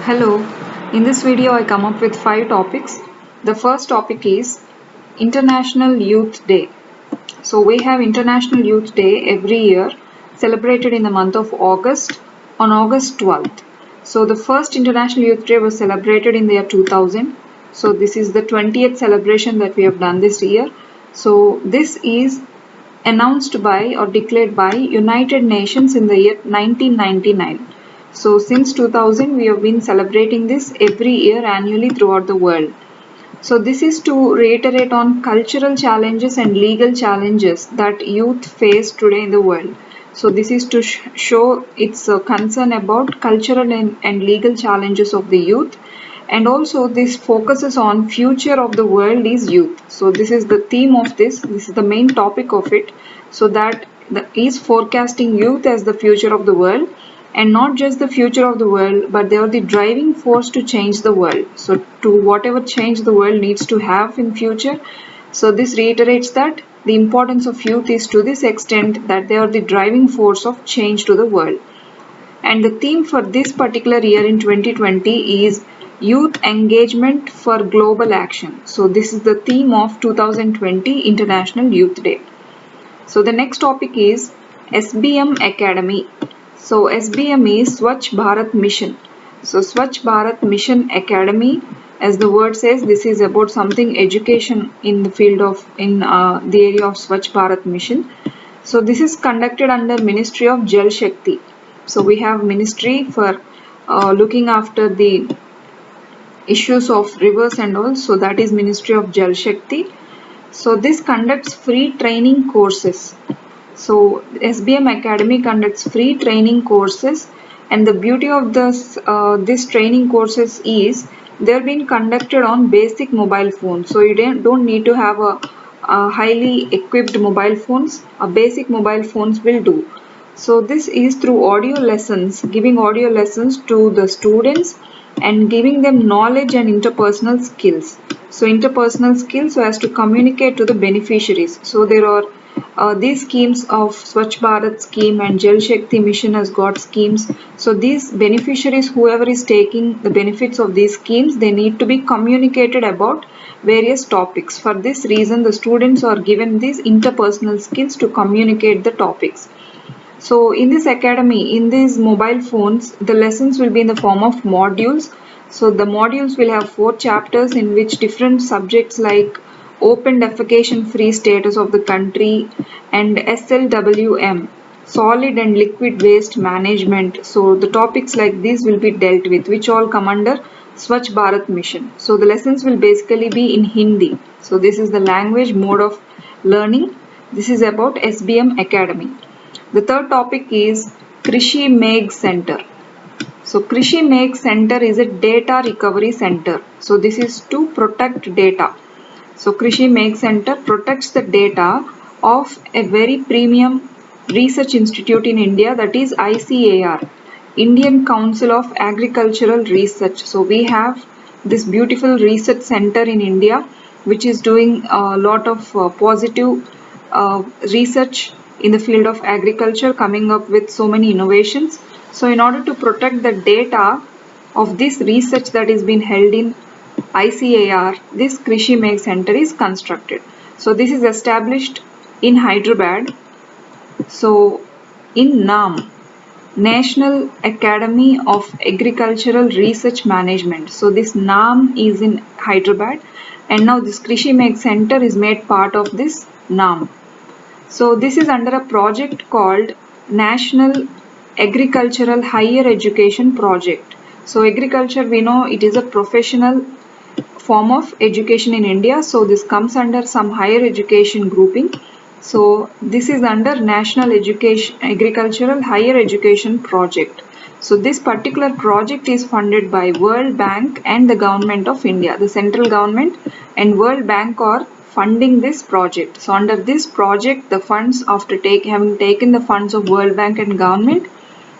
Hello, in this video I come up with 5 topics. The first topic is International Youth Day. So we have International Youth Day every year celebrated in the month of August on August 12th. So the first International Youth Day was celebrated in the year 2000. So this is the 20th celebration that we have done this year. So this is announced by or declared by United Nations in the year 1999. So since 2000 we have been celebrating this every year annually throughout the world. So this is to reiterate on cultural challenges and legal challenges that youth face today in the world. So this is to show its concern about cultural and legal challenges of the youth, and also this focuses on future of the world is youth. So this is the theme of this is the main topic of it. So that is forecasting youth as the future of the world, and not just the future of the world, but they are the driving force to change the world. So to whatever change the world needs to have in future. So this reiterates that the importance of youth is to this extent that they are the driving force of change to the world. And the theme for this particular year in 2020 is Youth Engagement for Global Action. So this is the theme of 2020 International Youth Day. So the next topic is SBM Academy. So SBM is Swachh Bharat Mission. So Swachh Bharat Mission Academy, as the word says, this is about something education in the field of the area of Swachh Bharat Mission. So this is conducted under Ministry of Jal Shakti. So we have ministry for looking after the issues of rivers and all. So that is Ministry of Jal Shakti. So this conducts free training courses. So SBM Academy conducts free training courses, and the beauty of this training courses is they're being conducted on basic mobile phones. So you don't need to have a highly equipped mobile phones. A basic mobile phones will do. So this is through audio lessons, giving audio lessons to the students and giving them knowledge and interpersonal skills. So interpersonal skills so as to communicate to the beneficiaries. So there are these schemes of Swachh Bharat scheme and Jal Shakti mission has got schemes. So these beneficiaries, whoever is taking the benefits of these schemes, they need to be communicated about various topics. For this reason, the students are given these interpersonal skills to communicate the topics. So in this academy, in these mobile phones, the lessons will be in the form of modules. So the modules will have 4 chapters in which different subjects like open defecation free status of the country and SLWM, solid and liquid waste management. So the topics like these will be dealt with, which all come under Swachh Bharat mission. So the lessons will basically be in Hindi. So this is the language mode of learning. This is about SBM Academy. The third topic is Krishi Megh Center. So Krishi Megh Center is a data recovery center. So this is to protect data. So Krishi Megh Center protects the data of a very premium research institute in India, that is ICAR, Indian Council of Agricultural Research. So we have this beautiful research center in India which is doing a lot of positive research in the field of agriculture, coming up with so many innovations. So in order to protect the data of this research that is being held in ICAR, this Krishi Megh Center is constructed. So this is established in Hyderabad. So in NAM, National Academy of Agricultural Research Management. So this NAM is in Hyderabad, and now this Krishi Megh Center is made part of this NAM. So this is under a project called National Agricultural Higher Education Project. So agriculture, we know it is a professional form of education in India. So this comes under some higher education grouping. So this is under National Agricultural Higher Education Project. So this particular project is funded by World Bank and the Government of India. The central government and World Bank are funding this project. So under this project, the funds, after having taken the funds of World Bank and government,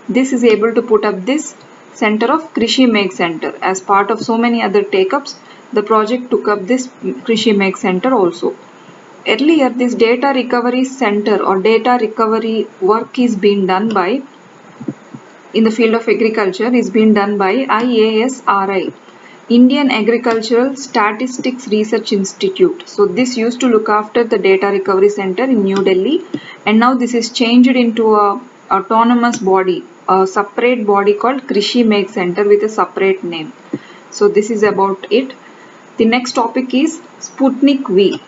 this is able to put up this center of Krishi Megh Center. As part of so many other take-ups, the project took up this Krishi Megh Center also. Earlier, this data recovery center or data recovery work is being done by in the field of agriculture is being done by IASRI, Indian Agricultural Statistics Research Institute. So this used to look after the data recovery center in New Delhi, and now this is changed into a autonomous body, a separate body called Krishi Megh Center with a separate name. So this is about it. The next topic is Sputnik V.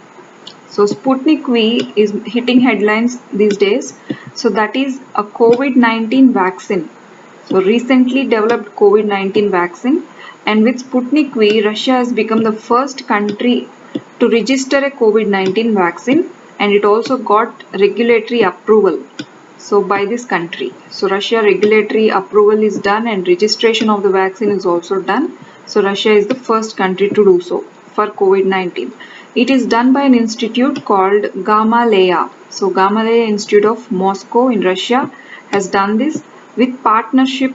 So Sputnik V is hitting headlines these days. So that is a COVID-19 vaccine. So recently developed COVID-19 vaccine, and with Sputnik V, Russia has become the first country to register a COVID-19 vaccine, and it also got regulatory approval. So by this country. So Russia regulatory approval is done and registration of the vaccine is also done. So Russia is the first country to do so for COVID-19. It is done by an institute called Gamaleya. So Gamaleya Institute of Moscow in Russia has done this with partnership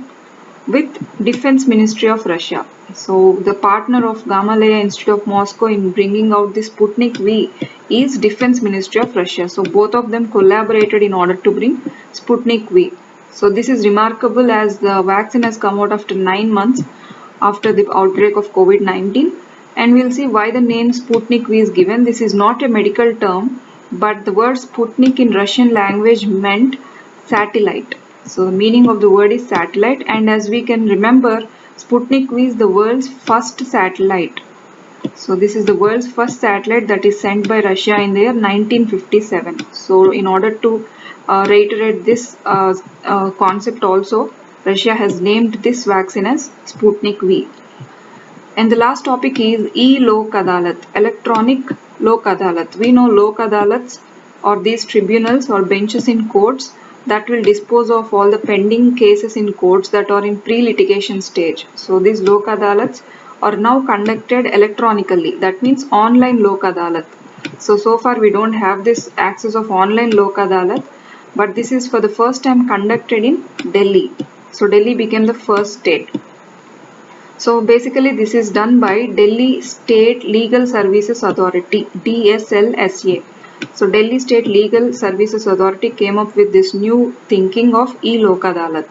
with Defense Ministry of Russia. So the partner of Gamaleya Institute of Moscow in bringing out this Sputnik V is Defense Ministry of Russia. So both of them collaborated in order to bring Sputnik V. So this is remarkable as the vaccine has come out after 9 months after the outbreak of COVID-19, and we'll see why the name Sputnik V is given. This is not a medical term, but the word Sputnik in Russian language meant satellite. So the meaning of the word is satellite, and as we can remember, Sputnik V is the world's first satellite. So this is the world's first satellite that is sent by Russia in the year 1957. So in order to reiterate this concept also, Russia has named this vaccine as Sputnik V. And the last topic is e-Lok Adalat, electronic Lok Adalat. We know Lok Adalats or these tribunals or benches in courts that will dispose of all the pending cases in courts that are in pre-litigation stage. So these Lok Adalats are now conducted electronically. That means online Lok Adalat. So far we don't have this access of online Lok Adalat, but this is for the first time conducted in Delhi. So Delhi became the first state. So basically this is done by Delhi State Legal Services Authority, DSLSA. So Delhi State Legal Services Authority came up with this new thinking of e-Lok Adalat.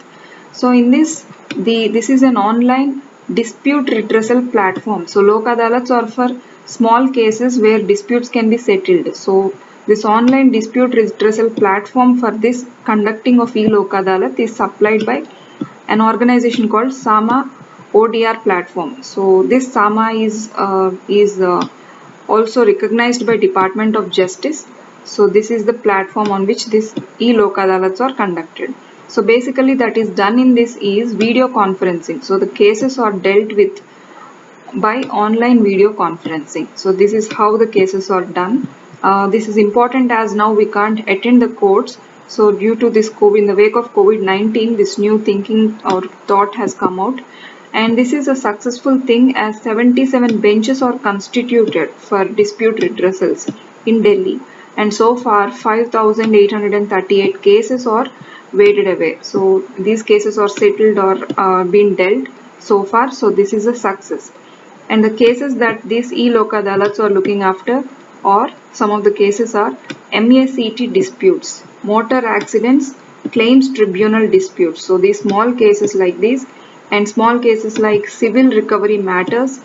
So in this, this is an online dispute redressal platform. So Lok Adalats are for small cases where disputes can be settled. So this online dispute redressal platform for this conducting of e-Lok Adalat is supplied by an organization called Sama ODR platform. So this Sama is also recognized by Department of Justice. So this is the platform on which this e-Lok Adalats are conducted. So basically that is done in this is video conferencing. So the cases are dealt with by online video conferencing. So this is how the cases are done. This is important as now we can't attend the courts. So due to this COVID, in the wake of COVID-19, this new thinking or thought has come out. And this is a successful thing as 77 benches are constituted for dispute redressals in Delhi. And so far 5,838 cases are waded away. So these cases are settled or been dealt so far. So this is a success. And the cases that these e-Lok Adalats are looking after, or some of the cases are MESET disputes, motor accidents, claims tribunal disputes. So these small cases like these, and small cases like civil recovery matters,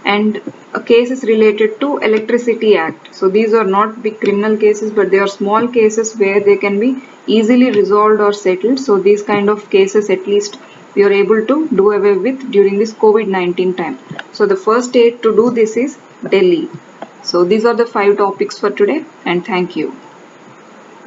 and cases related to Electricity Act. So these are not big criminal cases, but they are small cases where they can be easily resolved or settled. So these kind of cases at least we are able to do away with during this COVID-19 time. So the first state to do this is Delhi. So these are the 5 topics for today, and thank you.